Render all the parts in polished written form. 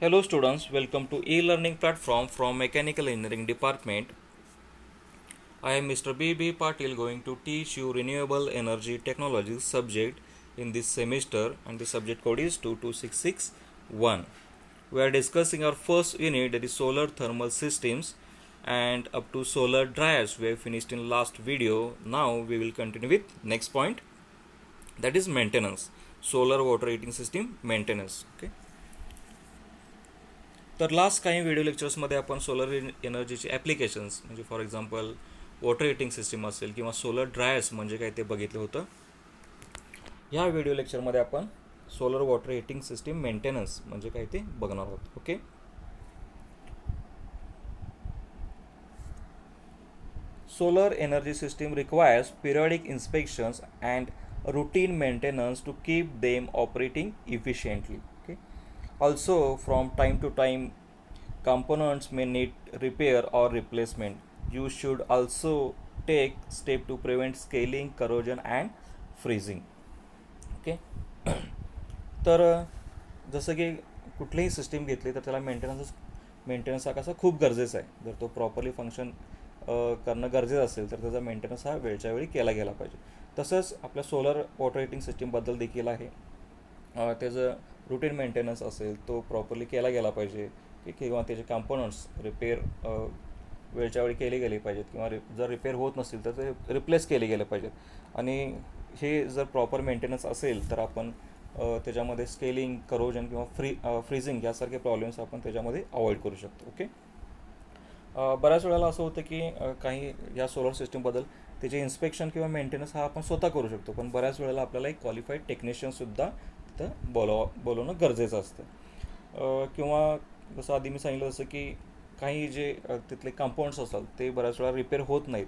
Hello students, welcome to e-learning platform from Mechanical Engineering Department. I am Mr. B.B. Patil going to teach you renewable energy technologies subject in this semester and the subject code is 22661. We are discussing our first unit, that is solar thermal systems, and up to solar dryers we have finished in last video. Now we will continue with next point, that is maintenance, solar water heating system maintenance. Okay. तर last काही video लेक्चर्समध्ये आपण solar एनर्जीचे applications म्हणजे for example water heating system असेल किंवा solar dryers म्हणजे काय ते बघितलं होतं. ह्या व्हिडिओ लेक्चरमध्ये आपण solar water heating system maintenance म्हणजे काय ते बघणार आहोत. Okay. Solar energy system requires periodic inspections and routine maintenance to keep them operating efficiently. Okay. Also, from time to time, components may need repair or replacement. You should also take step to prevent scaling, corrosion and freezing. Okay. तर जसं की कुठलीही system घेतली तर त्याला maintenance हा कसा खूप गरजेचा आहे. जर तो प्रॉपरली फंक्शन करणं गरजेचं असेल तर त्याचा मेंटेनन्स हा वेळच्या वेळी केला गेला पाहिजे. तसंच आपल्या सोलर वॉटर हिटिंग सिस्टीमबद्दल देखील आहे. त्याचं रुटीन मेंटेनन्स असेल तो प्रॉपरली केला गेला पाहिजे किंवा त्याचे कंपोनंट्स रिपेअर वेळच्या वेळी केले गेले पाहिजेत किंवा जर रिपेअर होत नसतील तर ते रिप्लेस केले गेले पाहिजेत. आणि हे जर प्रॉपर मेंटेनन्स असेल तर आपण त्याच्यामध्ये स्केलिंग, करोजन किंवा फ्रीजिंग यासारखे प्रॉब्लेम्स आपण त्याच्यामध्ये अवॉइड करू शकतो. ओके. बऱ्याच वेळेला असं होतं की काही या सोलर सिस्टीमबद्दल त्याचे इन्स्पेक्शन किंवा मेंटेनन्स हा आपण स्वतः करू शकतो, पण बऱ्याच वेळेला आपल्याला एक क्वालिफाईड टेक्निशियनसुद्धा तिथं बोलवणं गरजेचं असतं. किंवा जसं आधी मी सांगितलं जसं की काही जे तिथले कंपाऊंड्स असतात ते बऱ्याच वेळा रिपेअर होत नाहीत,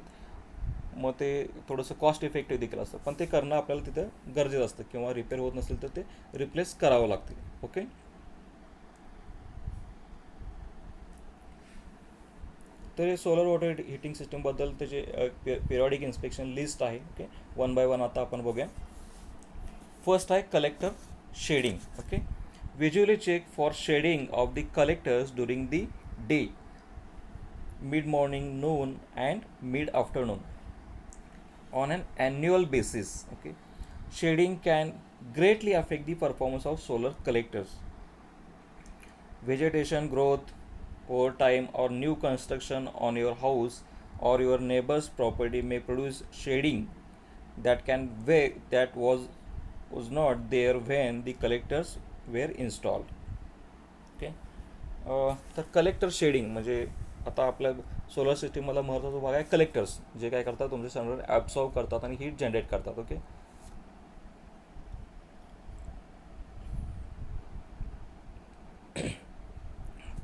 मग ते थोडंसं कॉस्ट इफेक्टिव्ह देखील असतं, पण ते करणं आपल्याला तिथं गरजेचं असतं किंवा रिपेअर होत नसेल तर ते रिप्लेस करावं लागते. ओके. तर सोलर वॉटर हिटिंग सिस्टीमबद्दल त्याचे पिरियॉडिक इन्स्पेक्शन लिस्ट आहे. ओके. वन बाय वन आता आपण बघूया. फर्स्ट आहे collector shading. Okay. Visually check for shading of the collectors during the day, mid morning, noon and mid afternoon on an annual basis. Okay. Shading can greatly affect the performance of solar collectors. Vegetation growth over time or new construction on your house or your neighbor's property may produce shading that was not there when the collectors were installed. Okay. तर collector shading म्हणजे आता आपल्या solar सिस्टीममधला महत्त्वाचा भाग आहे collectors, जे काय करतात तुमचे सनवर ॲब्सॉर्ब करतात आणि हीट जनरेट करतात. ओके.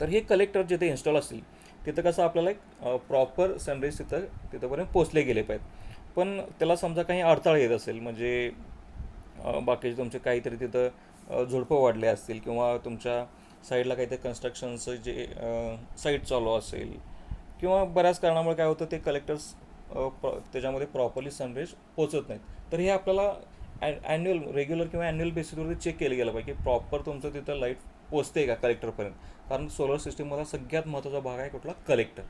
तर हे कलेक्टर जिथे इन्स्टॉल असतील तिथं कसं आपल्याला एक प्रॉपर सनराईज तिथंपर्यंत पोचले गेले पाहिजेत. पण त्याला समजा काही अडथळा येत असेल, म्हणजे बाकीचे तुमचे काहीतरी तिथं झुडपं वाढले असतील किंवा तुमच्या साईडला काहीतरी कन्स्ट्रक्शनचं जे साईट चालू असेल किंवा बऱ्याच कारणामुळे काय होतं ते कलेक्टर्स त्याच्यामध्ये प्रॉपरली सनरेज पोचत नाहीत, तर हे आपल्याला ॲन्युअल रेग्युलर किंवा ॲन्युअल बेसिसवरती चेक केलं गेलं पाहिजे की प्रॉपर तुमचं तिथं लाईट पोचते का कलेक्टरपर्यंत. कारण सोलर सिस्टीममधला सगळ्यात महत्त्वाचा भाग आहे कुठला, कलेक्टर.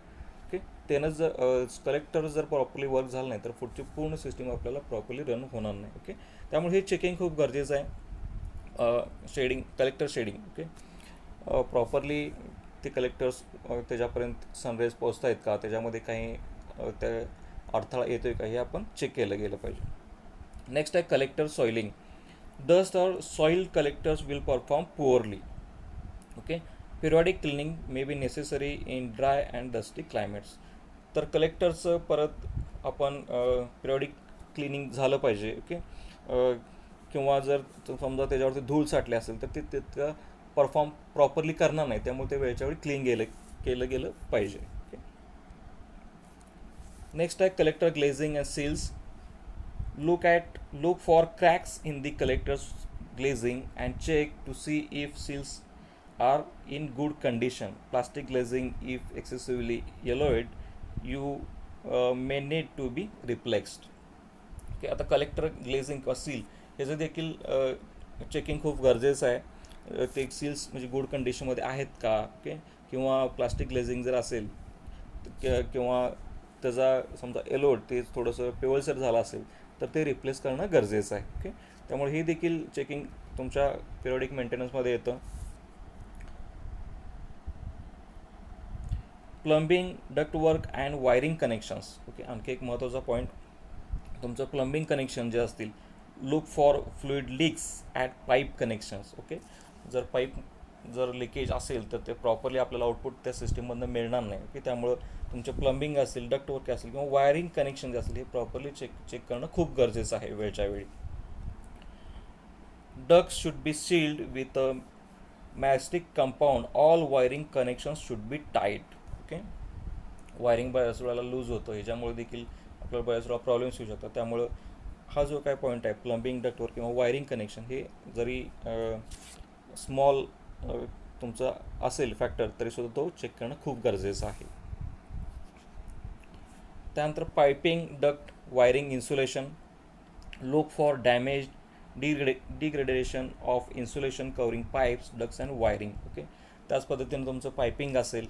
ओके. त्यानंच जर कलेक्टर जर प्रॉपरली वर्क झालं नाही तर पुढची पूर्ण सिस्टीम आपल्याला प्रॉपरली रन होणार नाही. ओके. त्यामुळे हे चेकिंग खूप गरजेचं आहे. Shading, collector shading. Okay. Properly ते कलेक्टर्स त्याच्यापर्यंत सनराईज पोचत आहेत का, त्याच्यामध्ये काही त्या अडथळा येतो आहे का, हे आपण चेक केलं गेलं पाहिजे. नेक्स्ट आहे कलेक्टर सॉइलिंग. डस्ट और soil collectors will perform poorly. Okay. Periodic cleaning may be necessary in dry and dusty climates. तर कलेक्टरचं परत आपण पिरियॉडिक क्लिनिंग झालं पाहिजे. ओके. किंवा जर समजा त्याच्यावरती धूळ साठले असेल तर ते तितकं परफॉर्म प्रॉपरली करणार नाही, त्यामुळे ते वेळच्या वेळी क्लीन केलं गेलं पाहिजे. ओके. नेक्स्ट आहे collector glazing and seals. Look for cracks in the collector's glazing and check to see if seals are in good condition. Plastic glazing, if excessively yellowed, you may need to be replaced. Okay. आता collector glazing किंवा seal ह्याचं देखील checking खूप गरजेचं आहे. ते seals म्हणजे good कंडिशनमध्ये आहेत का, ओके. किंवा प्लास्टिक ग्लेझिंग जर असेल किंवा त्याचा समजा एलोड ते थोडंसं पिवळसर झालं असेल तर ते रिप्लेस करणं गरजेचं आहे, ओके. त्यामुळे हे देखील चेकिंग तुमच्या पिरियडिक मेंटेनन्समध्ये येतं. Plumbing, ductwork and wiring connections, okay. आणखी एक महत्त्वाचा पॉईंट, तुमचं प्लंबिंग कनेक्शन जे असतील, look for fluid leaks at pipe connections, okay. जर लिकेज असेल तर ते प्रॉपरली आपल्याला आउटपुट त्या सिस्टीममधनं मिळणार नाही, ओके. त्यामुळं तुमचे प्लंबिंग असेल, डक्टवर्क असेल किंवा वायरिंग कनेक्शन जे असेल हे प्रॉपरली चेक करणं खूप गरजेचं आहे वेळच्या वेळी. Ducts should be sealed with a mastic compound. All wiring connections should be tight, okay. Wiring बऱ्याच वेळेला लूज होतं, ह्याच्यामुळे देखील आपल्याला बऱ्याच वेळा प्रॉब्लेम्स येऊ शकतात. त्यामुळं हा जो काय पॉईंट आहे प्लंबिंग, डक्टवर्क किंवा वायरिंग कनेक्शन हे जरी स्मॉल तुमचं असेल फॅक्टर तरीसुद्धा तो चेक करणं खूप गरजेचं आहे. त्यानंतर piping, duct, wiring insulation. Look for damage, degradation of insulation covering pipes, ducts and wiring, okay. त्याच पद्धतीने तुमचं पायपिंग असेल,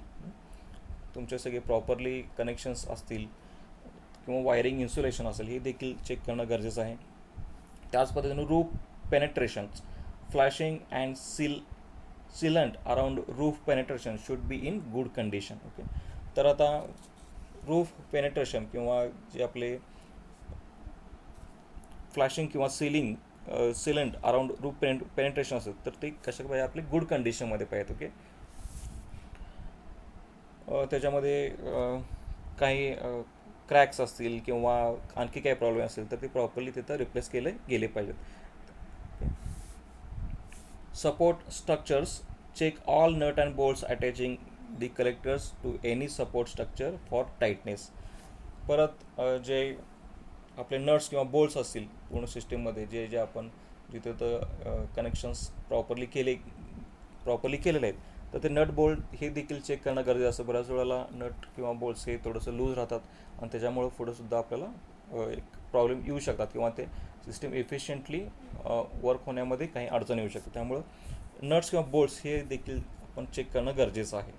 तुमचे सगळे प्रॉपरली कनेक्शन्स असतील किंवा वायरिंग इन्सुलेशन असेल हे देखील चेक करणं गरजेचं आहे. त्याच पद्धतीने roof penetrations, flashing and sealant around roof penetration should be in good condition, okay. तर आता रूफ पेनेट्रेशन किंवा जे आपले फ्लॅशिंग किंवा सिलंट अराउंड रूफ पेनेट्रेशन असेल तर ते कशा पाहिजे आपले गुड कंडिशनमध्ये पाहिजेत, ओके. त्याच्यामध्ये काही क्रॅक्स असतील किंवा आणखी काही प्रॉब्लेम असेल तर ते प्रॉपरली तिथं रिप्लेस केले गेले पाहिजेत. Support structures, check all nut and bolts attaching the collectors to any support structure for tightness. परत जे आपले नट्स किंवा बोल्ट्स असतील पूर्ण सिस्टीममध्ये जे जे आपण जिथे तर कनेक्शन्स प्रॉपरली केलेले आहेत तर ते नट बोल्ट हे देखील चेक करणं गरजेचं असतं. बऱ्याच वेळेला नट किंवा बोल्ट्स हे थोडंसं लूज राहतात आणि त्याच्यामुळं पुढंसुद्धा आपल्याला एक प्रॉब्लेम येऊ शकतात किंवा ते सिस्टीम इफिशियंटली वर्क होण्यामध्ये काही अडचण येऊ शकते. त्यामुळं नट्स किंवा बोल्ट्स हे देखील आपण चेक करणं गरजेचं आहे.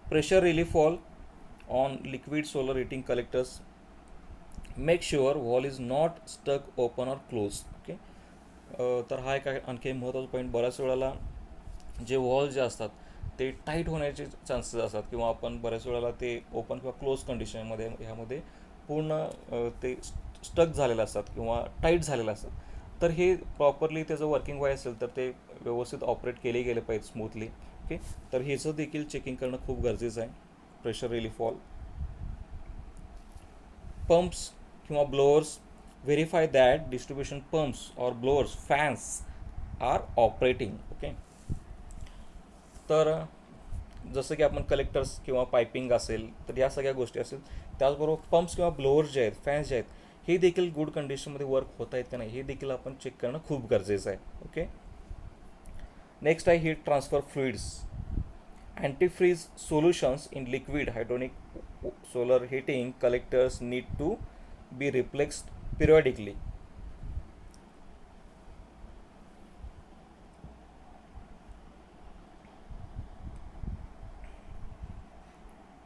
Pressure relief valve on liquid solar heating collectors. Make sure valve is not stuck open or close, okay. तर हा एक आणखी महत्त्वाचा पॉईंट, बऱ्याच वेळेला जे वॉल जे असतात ते टाईट होण्याचे चान्सेस असतात किंवा आपण बऱ्याच वेळेला ते ओपन किंवा क्लोज कंडिशनमध्ये ह्यामध्ये पूर्ण ते स्टक झालेलं असतात किंवा टाईट झालेलं असतात. तर हे प्रॉपरली त्याचं वर्किंग व्हायचं असेल तर ते व्यवस्थित ऑपरेट केले गेले पाहिजे स्मूथली, ओके. तर ह्याचं देखील चेकिंग करणं खूप गरजेचं आहे. प्रेशर रिलीफ वॉल, पंप्स किंवा blowers, verify that distribution pumps और blowers fans are operating, okay. तर जसं की आपण कलेक्टर्स किंवा पायपिंग असेल तर या सगळ्या गोष्टी असेल, त्याचबरोबर पंप्स किंवा ब्लोअर्स जे आहेत, फॅन्स जे आहेत हे देखील गुड कंडिशनमध्ये वर्क होत आहेत का नाही हे देखील आपण चेक करणं खूप गरजेचं आहे, ओके. नेक्स्ट आहे heat transfer fluids. Antifreeze solutions in liquid hydronic solar heating collectors need to be replaced periodically.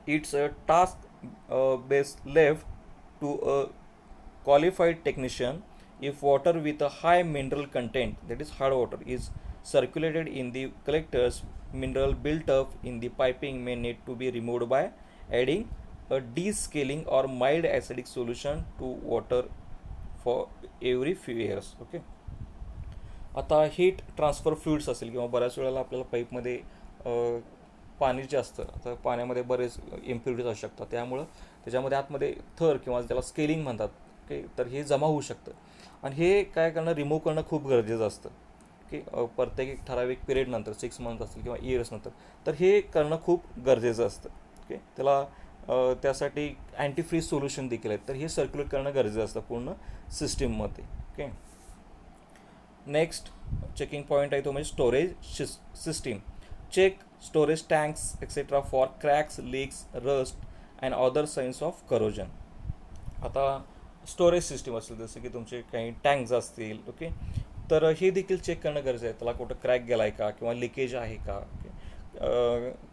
It's a task best left to a qualified technician. If water with a high mineral content, that is hard water, is circulated in the collectors, mineral built up in the piping may need to be removed by adding a descaling or mild acidic solution to water for every few years, okay. आता heat transfer fluids असेल किंवा बऱ्याच वेळेला आपल्याला पाईपमध्ये पाणी जे असतं, आता पाण्यामध्ये बरेच इम्प्युरिटीज असू शकतात, त्यामुळं त्याच्यामध्ये आतमध्ये थर किंवा त्याला स्केलिंग म्हणतात, ओके. तर हे जमा होऊ शकतं आणि हे काय करणं, रिमूव्ह करणं खूप गरजेचं असतं, की प्रत्येक एक ठराविक पिरियड नंतर 6 मंथ असतील किंवा इयर्स नंतर तर हे करणं खूप गरजेचं असतं, ओके. त्याला त्यासाठी अँटीफ्रीज सोल्युशन देखील आहेत तर हे सर्क्युलेट करणं गरजेचं असतं पूर्ण सिस्टीममध्ये, ओके. नेक्स्ट चेकिंग पॉईंट आहे तो म्हणजे storage system. Check storage tanks etcetera for cracks, leaks, rust and other signs of corrosion. आता स्टोरेज सिस्टीम असेल, जसं की तुमचे काही टँक्स असतील, ओके, तर हे देखील चेक करणं गरजेचं आहे. त्याला कुठं क्रॅक गेला आहे का किंवा लिकेज आहे का, ओके.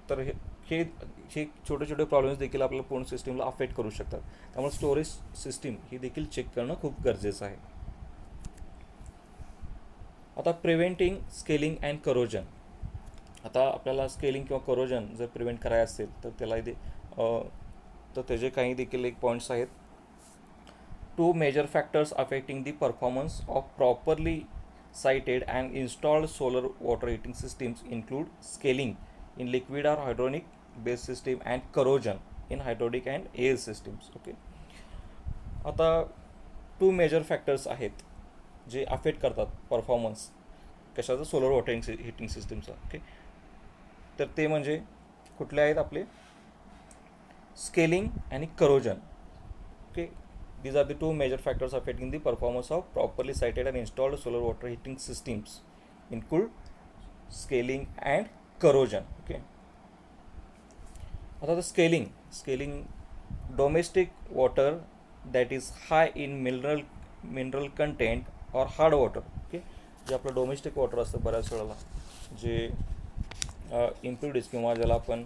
तर हे हे छोटे छोटे प्रॉब्लेम्स देखील आपल्याला पूर्ण सिस्टीमला अफेक्ट करू शकतात. त्यामुळे स्टोरेज सिस्टीम ही देखील चेक करणं खूप गरजेचं आहे. आता प्रिव्हेंटिंग स्केलिंग अँड करोजन. आता आपल्याला स्केलिंग किंवा करोजन जर प्रिव्हेंट करायचं असेल तर त्याला तर त्याचे काही देखील एक पॉईंट्स आहेत. Two major factors affecting the performance of properly sited and installed solar water heating systems include scaling in liquid or hydronic based system and corrosion in hydraulic and air systems. Okay. आता to major factors आहेत जे affect करतात performance कशाचं, solar water heating सिस्टीमचा. Okay, तर ते म्हणजे कुठले आहेत आपले, स्केलिंग आणि corrosion. Okay, these are the two major factors affecting the performance of properly sited and installed solar water heating systems, include scaling and corrosion. Okay. आता scaling domestic water that is high in mineral content or hard water. Okay, जे आपलं domestic water असतं बऱ्याच वेळेला जे impurities किंवा ज्याला आपण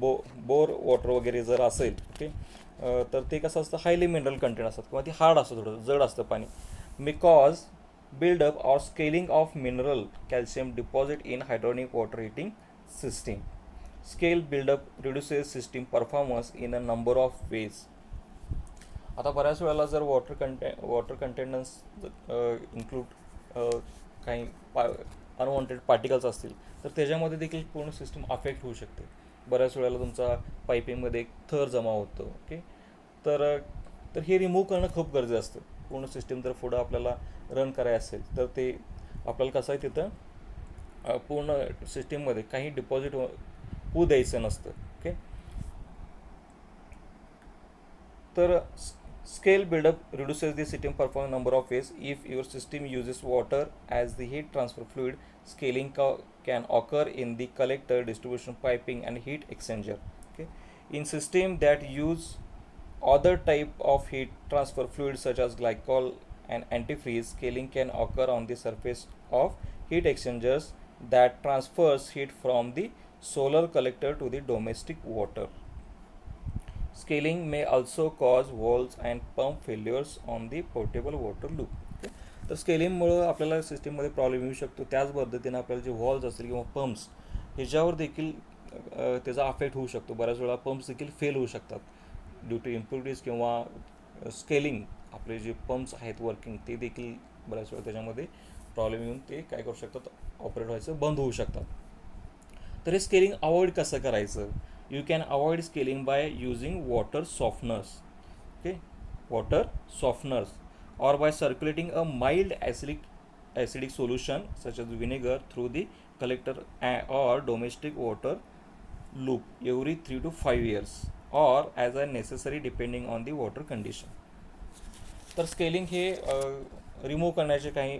बोर वॉटर वगैरे जर असेल, ओके, तर ते कसं असतं, हायली मिनरल कंटेंट असतात किंवा ती हार्ड असतं, थोडं जड असतं पाणी. Because buildup or scaling of mineral calcium deposit in hydronic water heating system. Scale buildup reduces system performance in a number of ways. आता बऱ्याच वेळेला जर वॉटर कंटेनन्स इन्क्लूड काही अनवॉन्टेड पार्टिकल्स असतील तर त्याच्यामध्ये देखील पूर्ण सिस्टीम अफेक्ट होऊ शकते. बऱ्याच वेळेला तुमचा पायपिंगमध्ये एक थर जमा होतो. ओके, तर हे रिमूव्ह करणं खूप गरजेचं असतं. पूर्ण सिस्टीम जर पुढं आपल्याला रन करायचं असेल तर ते आपल्याला कसं आहे, तिथं पूर्ण सिस्टीममध्ये काही डिपॉझिट होऊ द्यायचं नसतं. ओके, तर scale buildup reduces the system perform number of ways. If your system uses water as the heat transfer fluid, scaling can occur in the collector, distribution piping and heat exchanger. Okay, in system that use other type of heat transfer fluids such as glycol and antifreeze, scaling can occur on the surface of heat exchangers that transfers heat from the solar collector to the domestic water. Scaling may also cause valves and pump failures on the potable water loop. तर स्केलिंगमुळं आपल्याला सिस्टीममध्ये problem येऊ शकतो. त्याच पद्धतीने आपल्याला जे walls असतील किंवा पंप्स ह्याच्यावर देखील त्याचा अफेक्ट होऊ शकतो. बऱ्याच वेळा पंप्स देखील फेल होऊ शकतात ड्यू टू इम्प्युरिटीज किंवा स्केलिंग. आपले जे पंप्स आहेत वर्किंग ते देखील बऱ्याच वेळा त्याच्यामध्ये प्रॉब्लेम येऊन ते काय करू शकतात, ऑपरेट व्हायचं बंद होऊ शकतात. तर हे स्केलिंग अवॉइड कसं करायचं, you can avoid scaling by using water softeners. Okay, water softeners or by circulating a mild acidic solution such as vinegar through the collector or domestic water loop every 3 to 5 years or as a necessary depending on the water condition. तर scaling हे remove करण्याचे काही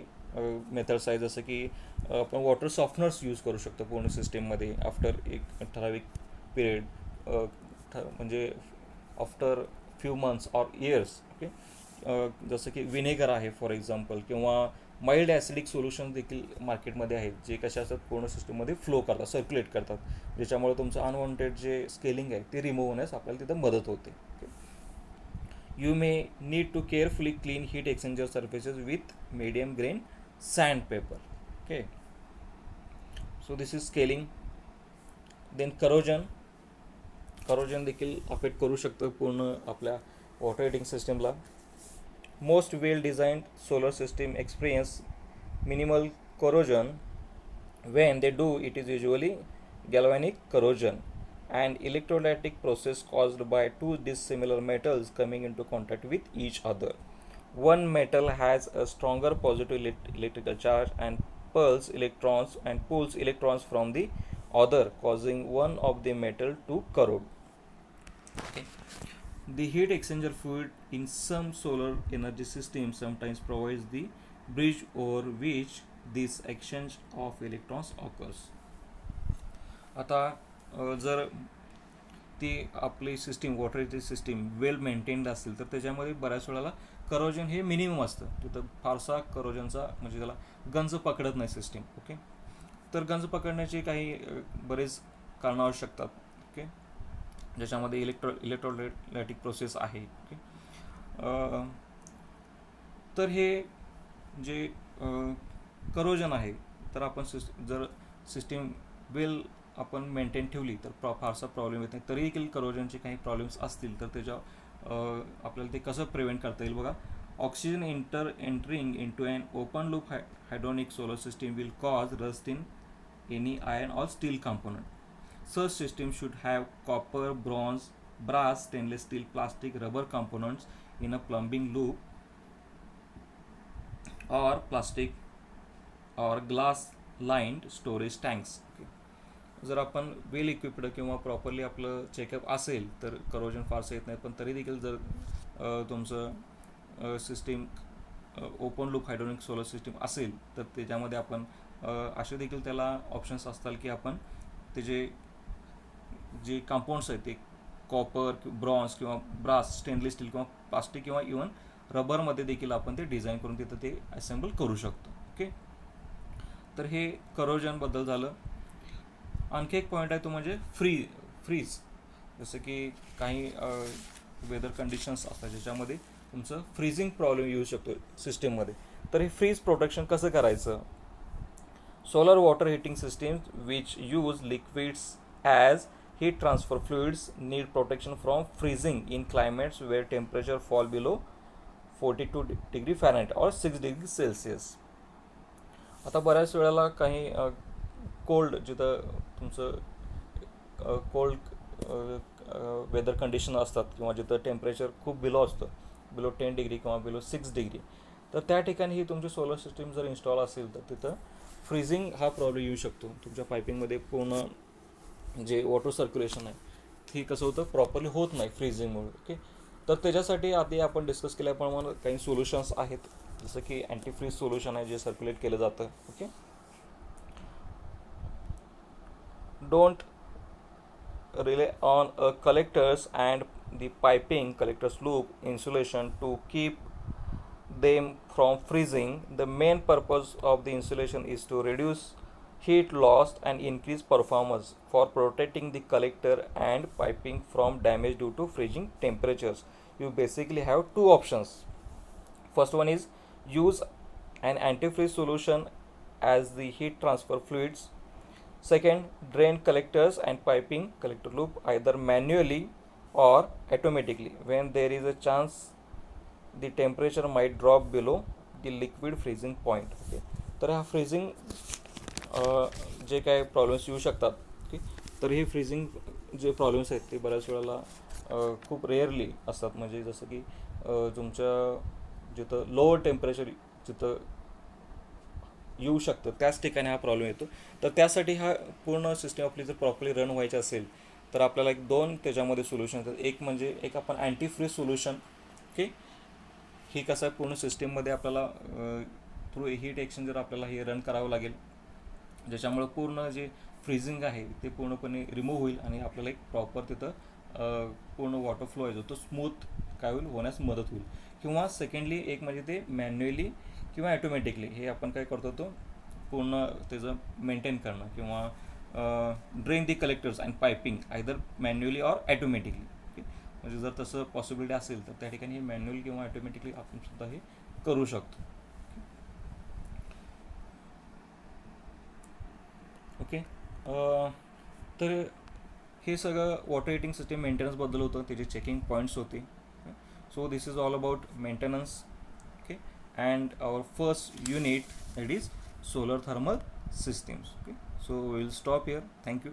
methods आहेत, जसं की आपण water softeners use करू शकतो पूर्ण सिस्टीममध्ये आफ्टर एक ठराविक पिरियड, म्हणजे after few months or years. Okay, जसं की विनेगर आहे फॉर एक्झाम्पल, किंवा माइल्ड ॲसिडिक सोल्युशन देखील मार्केटमध्ये आहेत जे कशा असतात, पूर्ण सिस्टीममध्ये फ्लो करतात, सर्क्युलेट करतात, ज्याच्यामुळे तुमचं अनवॉन्टेड जे स्केलिंग आहे ते रिमूव्ह होण्यास आपल्याला तिथं मदत होते. You may need to carefully clean heat exchanger surfaces with medium grain sandpaper. Okay, so this is scaling. Then corrosion देखील अफेक्ट करू शकतं पूर्ण आपल्या वॉटर हिटिंग सिस्टीमला. Most well-designed solar system experience minimal corrosion. When they do, it is usually galvanic corrosion, an electrolytic process caused by two dissimilar metals coming into contact with each other. One metal has a stronger positive electrical charge and pulls electrons from the other, causing one of the metal to corrode. Okay. The heat exchanger fluid in some solar energy systems sometimes provides the bridge over which this exchange of electrons occurs. आता जर ती आपली system वॉटरची system वेल maintained असेल तर त्याच्यामध्ये बऱ्याच वेळेला corrosion हे मिनिमम असतं, तिथं फारसा करोजनचा म्हणजे त्याला गंज पकडत नाही सिस्टीम. ओके, तर गंज पकडण्याचे काही बरेच कारणं असू शकतात. ओके, ज्याच्यामध्ये इलेक्ट्रोलायटिक प्रोसेस आहे. ओके, तर हे जे करोजन आहे, तर आपण जर सिस्टीम वेल आपण मेंटेन ठेवली तर फारसा प्रॉब्लेम येत नाही. तरी देखील करोजनचे काही प्रॉब्लेम्स असतील तर त्याच्या आपल्याला ते कसं प्रिव्हेंट करता येईल बघा. Oxygen entering into an open loop hydronic solar system will cause rust in any iron or steel component. Such system should have copper, bronze, brass, stainless steel, plastic, rubber components in a plumbing loop or plastic or glass lined storage tanks. Okay. जर आपण वेल equipped किंवा properly आपलं checkup असेल तर corrosion फारसं येत नाही. पण तरी देखील जर तुमचं system open loop hydronic solar system असेल तर त्याच्यामध्ये आपण असे देखील त्याला ऑप्शन्स असतात की आपण त्याचे जे कंपाऊंड्स आहेत ते कॉपर, ब्रॉन्झ किंवा ब्रास, स्टेनलेस स्टील किंवा प्लास्टिक किंवा इवन रबरमध्ये देखील आपण ते डिझाईन करून तिथं ते असेंबल करू शकतो. ओके, तर हे करोजनबद्दल झालं. आणखी एक पॉईंट आहे तो म्हणजे फ्रीज. जसं की काही वेदर कंडिशन्स असतात ज्याच्यामध्ये तुमचं फ्रीजिंग प्रॉब्लेम येऊ शकतो सिस्टीममध्ये. तर हे फ्रीज प्रोटेक्शन कसं करायचं. Solar water heating systems which use liquids as heat transfer fluids need protection from freezing in climates where temperature fall below 42 degree Fahrenheit or 6 degree Celsius. आता बऱ्याच वेळेला काही कोल्ड जिथं तुमचं कोल्ड वेदर कंडिशन असतात किंवा जिथं टेम्परेचर खूप बिलो असतं, बिलो 10 डिग्री किंवा बिलो 6 डिग्री, तर त्या ठिकाणी ही तुमची सोलर सिस्टीम जर इन्स्टॉल असेल तर तिथं फ्रीजिंग हा प्रॉब्लेम येऊ शकतो. तुमच्या पायपिंगमध्ये पूर्ण जे वॉटर सर्क्युलेशन आहे हे कसं होतं प्रॉपरली होत नाही फ्रीजिंगमुळे. ओके, तर त्याच्यासाठी आधी आपण डिस्कस केल्याप्रमाणे काही सोल्युशन्स आहेत, जसं की अँटी फ्रीज सोल्युशन आहे जे सर्क्युलेट केलं जातं. Okay, don't rely on collectors and the piping collectors loop insulation to keep them from freezing. The main purpose of the insulation is to reduce heat loss and increase performance. For protecting the collector and piping from damage due to freezing temperatures, you basically have two options. First one is use an antifreeze solution as the heat transfer fluids. Second, drain collectors and piping collector loop either manually or automatically when there is a chance the temperature might drop below the liquid freezing point. Okay, तर हा freezing जे काय problems येऊ शकतात. Okay, तर हे freezing जे problems आहेत ते बऱ्याच वेळेला खूप रेअरली असतात. म्हणजे जसं की तुमच्या जिथं लोअर टेम्परेचर जिथं येऊ शकतं त्याच ठिकाणी हा प्रॉब्लेम येतो. तर त्यासाठी हा पूर्ण सिस्टम आपली जर प्रॉपरली रन व्हायची असेल तर आपल्याला एक दोन त्याच्यामध्ये सोल्युशन येतात. एक म्हणजे एक आपण अँटी फ्रीज सोल्युशन. ओके, हे कसं आहे पूर्ण सिस्टीममध्ये आपल्याला थ्रू हीट एक्सचेंजर आपल्याला हे रन करावं लागेल, ज्याच्यामुळं पूर्ण जे फ्रीजिंग आहे ते पूर्णपणे रिमूव्ह होईल आणि आपल्याला एक प्रॉपर तिथं पूर्ण वॉटर फ्लो आहे जो तो स्मूथ काय होईल होण्यास मदत होईल. किंवा सेकंडली एक म्हणजे ते मॅन्युअली किंवा ॲटोमॅटिकली हे आपण काय करतो तो पूर्ण त्याचं मेंटेन करणं किंवा drain the collectors and piping either manually or automatically. Okay, म्हणजे जर तसं पॉसिबिलिटी असेल तर त्या ठिकाणी हे मॅन्युअल किंवा ॲटोमॅटिकली आपण सुद्धा हे करू शकतो. ओके, तर हे सगळं वॉटर हीटिंग सिस्टीम मेंटेनन्सबद्दल होतं, त्याचे चेकिंग पॉईंट्स होते. So this is all about maintenance. Okay, and our first unit it is solar thermal systems. Okay, so we will stop here. Thank you.